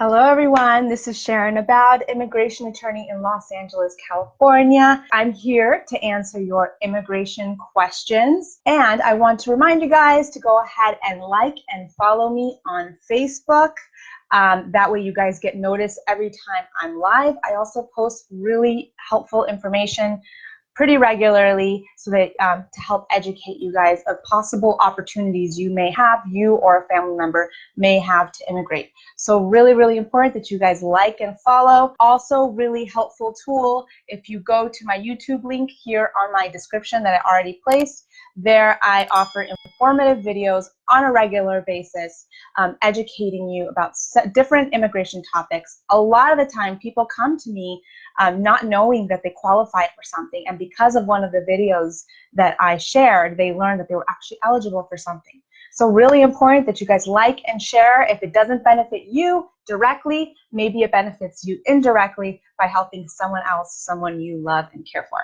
Hello everyone, this is Sharon Abaud, immigration attorney in Los Angeles, California. I'm here to answer your immigration questions, and I want to remind you guys to go ahead and like and follow me on Facebook. That way you guys get notice every time I'm live. I also post really helpful information pretty regularly so that to help educate you guys of possible opportunities you may have, you or a family member may have to immigrate. So really, really important that you guys like and follow. Also, really helpful tool, if you go to my YouTube link here on my description that I already placed, there I offer informative videos on a regular basis, educating you about different immigration topics. A lot of the time people come to me not knowing that they qualified for something, and because of one of the videos that I shared, they learned that they were actually eligible for something. So really important that you guys like and share. If it doesn't benefit you directly, maybe it benefits you indirectly by helping someone else, someone you love and care for.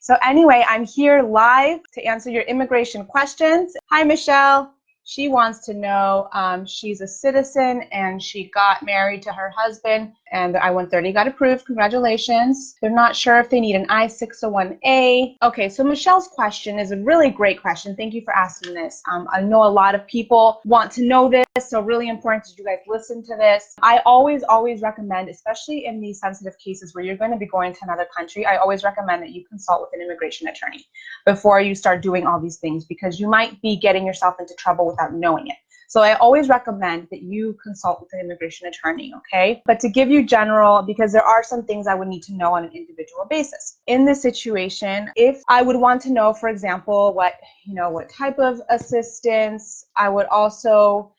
So anyway, I'm here live to answer your immigration questions. Hi, Michelle. She wants to know, she's a citizen and she got married to her husband and the I-130 got approved. Congratulations. They're not sure if they need an I-601A. Okay, so Michelle's question is a really great question. Thank you for asking this. I know a lot of people want to know this, so really important that you guys listen to this. I always recommend, especially in these sensitive cases where you're going to be going to another country, I always recommend that you consult with an immigration attorney before you start doing all these things, because you might be getting yourself into trouble without knowing it. So I always recommend that you consult with an immigration attorney, okay? But to give you general, because there are some things I would need to know on an individual basis. In this situation, if I would want to know, for example, what type of assistance, I would also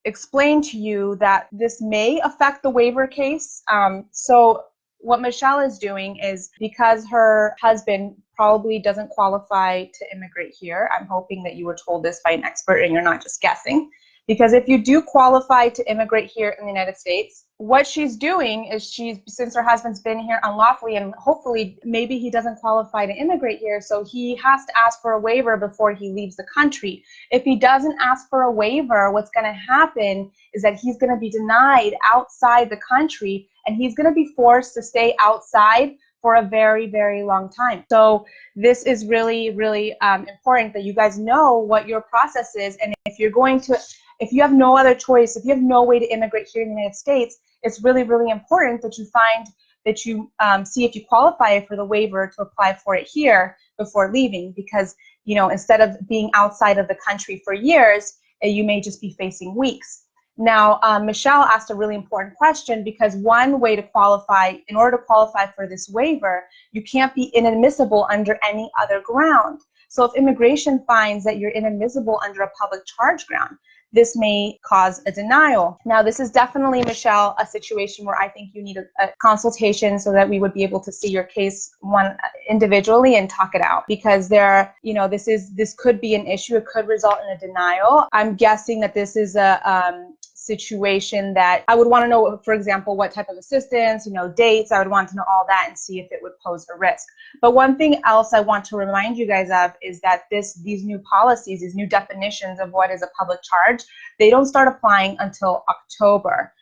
explain to you that this may affect the waiver case. So what Michelle is doing is, because her husband probably doesn't qualify to immigrate here, I'm hoping that you were told this by an expert and you're not just guessing, because if you do qualify to immigrate here in the United States, what she's doing is since her husband's been here unlawfully and hopefully maybe he doesn't qualify to immigrate here, so he has to ask for a waiver before he leaves the country. If he doesn't ask for a waiver, what's going to happen is that he's going to be denied outside the country and he's going to be forced to stay outside for a very, very long time. So this is really, really important that you guys know what your process is. And if you have no other choice, if you have no way to immigrate here in the United States, it's really, really important that you see if you qualify for the waiver to apply for it here before leaving, because instead of being outside of the country for years, you may just be facing weeks. Now, Michelle asked a really important question, because one way to qualify, in order to qualify for this waiver, you can't be inadmissible under any other ground. So if immigration finds that you're inadmissible under a public charge ground, this may cause a denial. Now, this is definitely, Michelle, a situation where I think you need a consultation so that we would be able to see your case individually and talk it out, because this could be an issue. It could result in a denial. I'm guessing that this is a situation that I would want to know, for example, what type of assistance, dates. I would want to know all that and see if it would pose a risk. But one thing else I want to remind you guys of is that these new policies, these new definitions of what is a public charge, they don't start applying until October.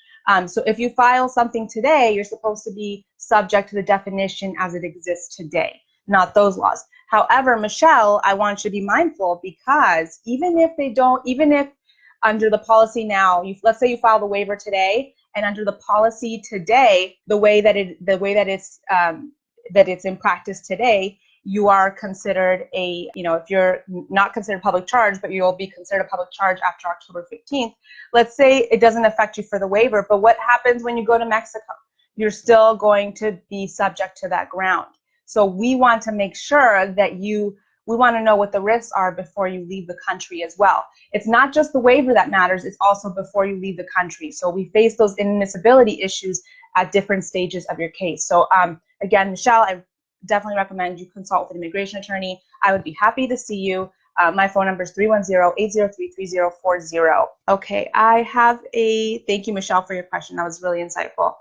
So if you file something today, you're supposed to be subject to the definition as it exists today, not those laws. However, Michelle, I want you to be mindful, because even if under the policy now, let's say you file the waiver today, and under the policy today, the way that it's in practice today, you are considered if you're not considered public charge, but you'll be considered a public charge after October 15th. Let's say it doesn't affect you for the waiver, but what happens when you go to Mexico? You're still going to be subject to that ground. So we want to make sure that we want to know what the risks are before you leave the country as well. It's not just the waiver that matters, it's also before you leave the country. So we face those inadmissibility issues at different stages of your case. So again, Michelle, I definitely recommend you consult with an immigration attorney. I would be happy to see you. My phone number is 310-803-3040. Okay, thank you, Michelle, for your question. That was really insightful.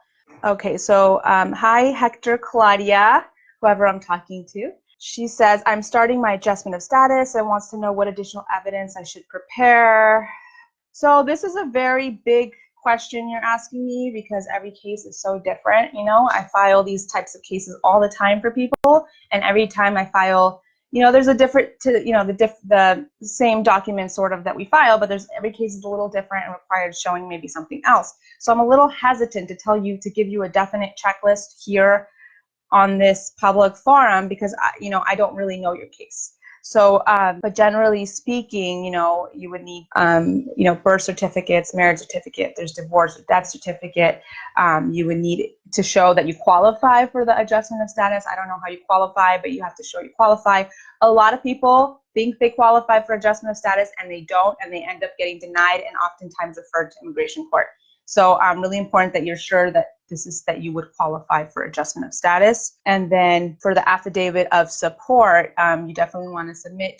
Okay, so hi, Hector, Claudia, whoever I'm talking to. She says, I'm starting my adjustment of status and wants to know what additional evidence I should prepare. So this is a very big question you're asking me because every case is so different. You know, I file these types of cases all the time for people, and every time I file, you know, there's a different, you know, the same document sort of that we file, but every case is a little different and requires showing maybe something else. So I'm a little hesitant to give you a definite checklist here on this public forum because I don't really know your case. So, but generally speaking, you know, you would need, birth certificates, marriage certificate, there's divorce or death certificate. You would need to show that you qualify for the adjustment of status. I don't know how you qualify, but you have to show you qualify. A lot of people think they qualify for adjustment of status and they don't, and they end up getting denied and oftentimes referred to immigration court. So really important that you're sure that that you would qualify for adjustment of status. And then for the affidavit of support, you definitely want to submit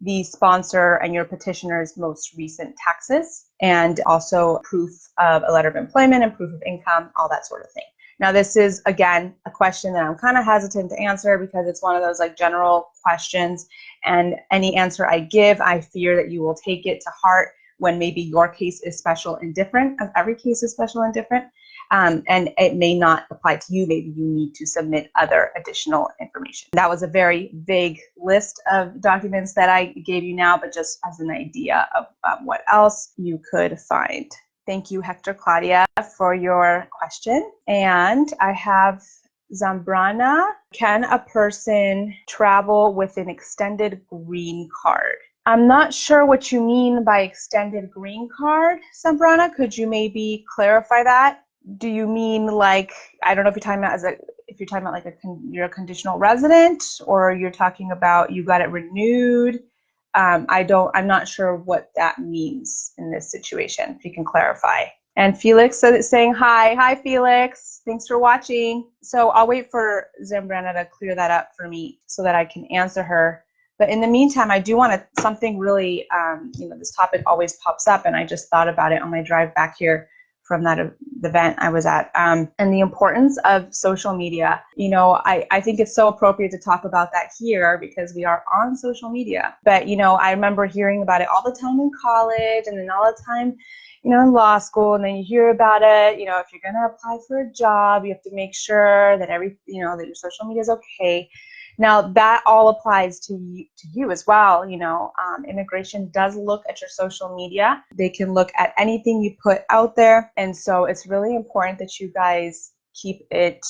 the sponsor and your petitioner's most recent taxes, and also proof of a letter of employment and proof of income, all that sort of thing. Now, this is, again, a question that I'm kind of hesitant to answer because it's one of those like general questions, and any answer I give, I fear that you will take it to heart when maybe your case is special and different, as every case is special and different. And it may not apply to you. Maybe you need to submit other additional information. That was a very vague list of documents that I gave you now, but just as an idea of what else you could find. Thank you, Hector Claudia, for your question. And I have Zambrana. Can a person travel with an extended green card? I'm not sure what you mean by extended green card, Zambrana. Could you maybe clarify that? Do you mean like, I don't know if you're talking about like you're a conditional resident, or you're talking about you got it renewed? I'm not sure what that means in this situation. If you can clarify. And Felix is saying hi. Hi, Felix. Thanks for watching. So I'll wait for Zambrana to clear that up for me so that I can answer her. But in the meantime, I do want something really, this topic always pops up, and I just thought about it on my drive back here from that event I was at, and the importance of social media. You know, I think it's so appropriate to talk about that here because we are on social media. But, you know, I remember hearing about it all the time in college, and then all the time, you know, in law school, and then you hear about it, you know, if you're going to apply for a job, you have to make sure that that your social media is okay. Now, that all applies to you as well. You know, immigration does look at your social media. They can look at anything you put out there. And so it's really important that you guys keep it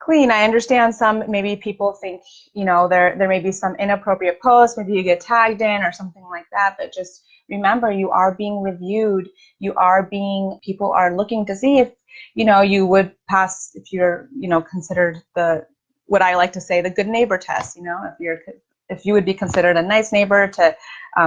clean. I understand maybe people think, you know, there may be some inappropriate posts, maybe you get tagged in or something like that, but just remember, you are being reviewed. People are looking to see if, you know, you would pass, if you're, you know, considered what I like to say, the good neighbor test. You know, if you would be considered a nice neighbor to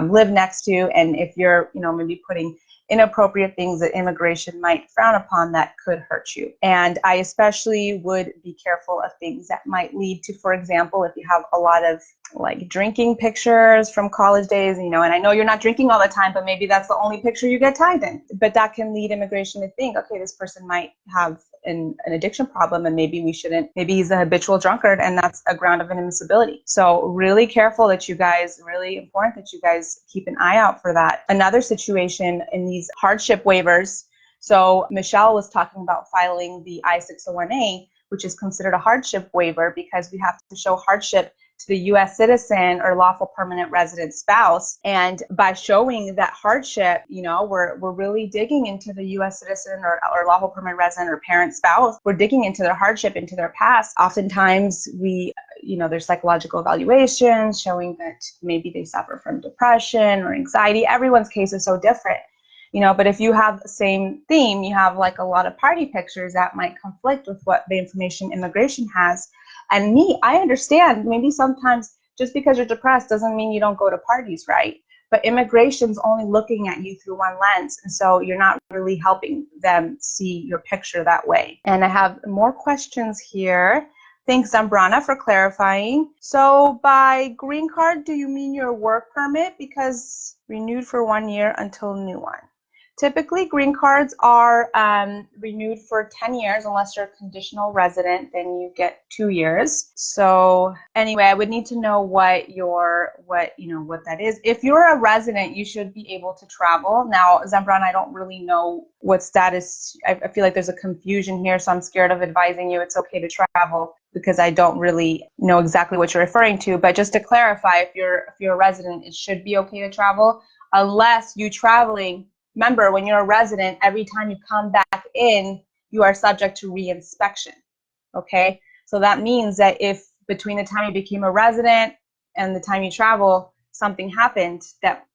live next to, and if you're, you know, maybe putting inappropriate things that immigration might frown upon, that could hurt you. And I especially would be careful of things that might lead to, for example, if you have a lot of like drinking pictures from college days, you know, and I know you're not drinking all the time, but maybe that's the only picture you get tagged in. But that can lead immigration to think, okay, this person might have an addiction problem, and maybe he's a habitual drunkard, and that's a ground of inadmissibility. So really careful really important that you guys keep an eye out for that. Another situation in these hardship waivers. So Michelle was talking about filing the I-601A, which is considered a hardship waiver because we have to show hardship to the U.S. citizen or lawful permanent resident spouse. And by showing that hardship, you know, we're really digging into the U.S. citizen or lawful permanent resident or parent spouse. We're digging into their hardship, into their past. Oftentimes there's psychological evaluations showing that maybe they suffer from depression or anxiety. Everyone's case is so different. You know, but if you have the same theme, you have like a lot of party pictures that might conflict with what the information immigration has. And I understand maybe sometimes just because you're depressed doesn't mean you don't go to parties, right? But immigration's only looking at you through one lens. And so you're not really helping them see your picture that way. And I have more questions here. Thanks, Zambrana, for clarifying. So by green card, do you mean your work permit? Because renewed for 1 year until new one. Typically, green cards are renewed for 10 years unless you're a conditional resident, then you get 2 years. So anyway, I would need to know what that is. If you're a resident, you should be able to travel. Now, Zembran, I don't really know what status. I feel like there's a confusion here, so I'm scared of advising you it's okay to travel because I don't really know exactly what you're referring to. But just to clarify, if you're a resident, it should be okay to travel unless you traveling. Remember, when you're a resident, every time you come back in, you are subject to reinspection, okay? So that means that if between the time you became a resident and the time you travel, something happened that,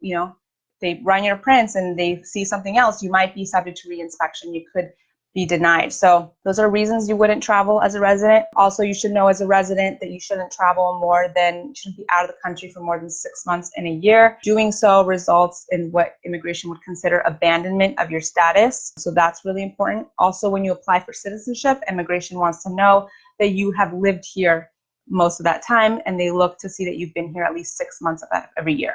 they run your prints and they see something else, you might be subject to reinspection. You could be denied. So those are reasons you wouldn't travel as a resident. Also, you should know as a resident that you shouldn't shouldn't be out of the country for more than 6 months in a year. Doing so results in what immigration would consider abandonment of your status. So that's really important. Also, when you apply for citizenship, immigration wants to know that you have lived here most of that time, and they look to see that you've been here at least 6 months of that every year.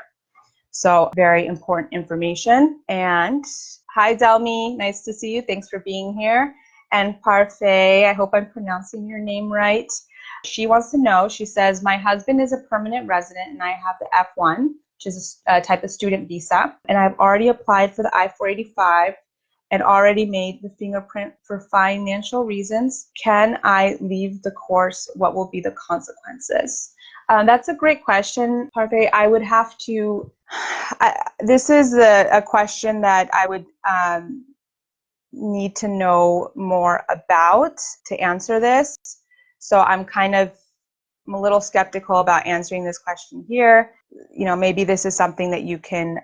So very important information. And hi, Delmi. Nice to see you. Thanks for being here. And Parfait, I hope I'm pronouncing your name right. She wants to know, she says, my husband is a permanent resident and I have the F1, which is a type of student visa. And I've already applied for the I-485 and already made the fingerprint for financial reasons. Can I leave the course? What will be the consequences? That's a great question, Parfait. I would have to, this is a question that I would need to know more about to answer this. So I'm a little skeptical about answering this question here. Maybe this is something that you can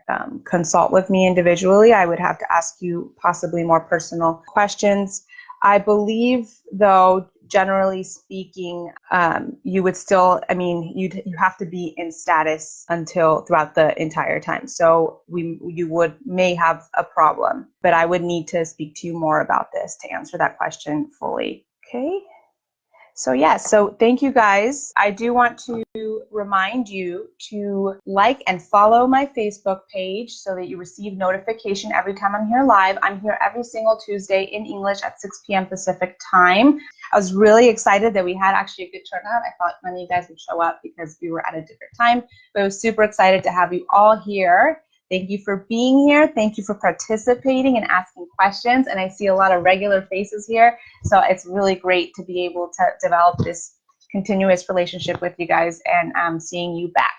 consult with me individually. I would have to ask you possibly more personal questions. I believe, though, generally speaking, you would still, you have to be in status throughout the entire time. So you may have a problem, but I would need to speak to you more about this to answer that question fully. Okay. So so thank you guys. I do want to remind you to like and follow my Facebook page so that you receive notification every time I'm here live. I'm here every single Tuesday in English at 6 p.m. Pacific time. I was really excited that we had actually a good turnout. I thought many of you guys would show up because we were at a different time, but I was super excited to have you all here. Thank you for being here. Thank you for participating and asking questions. And I see a lot of regular faces here. So it's really great to be able to develop this continuous relationship with you guys and seeing you back.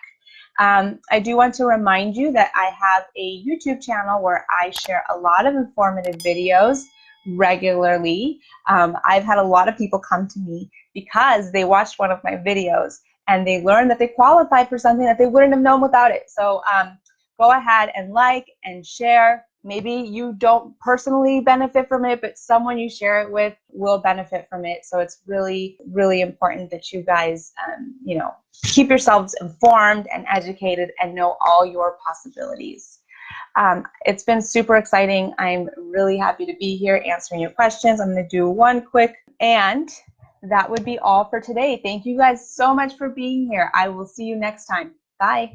I do want to remind you that I have a YouTube channel where I share a lot of informative videos regularly. I've had a lot of people come to me because they watched one of my videos and they learned that they qualified for something that they wouldn't have known without it. So go ahead and like and share. Maybe you don't personally benefit from it, but someone you share it with will benefit from it. So it's really, really important that you guys, keep yourselves informed and educated and know all your possibilities. It's been super exciting. I'm really happy to be here answering your questions. I'm going to do one quick, and that would be all for today. Thank you guys so much for being here. I will see you next time. Bye.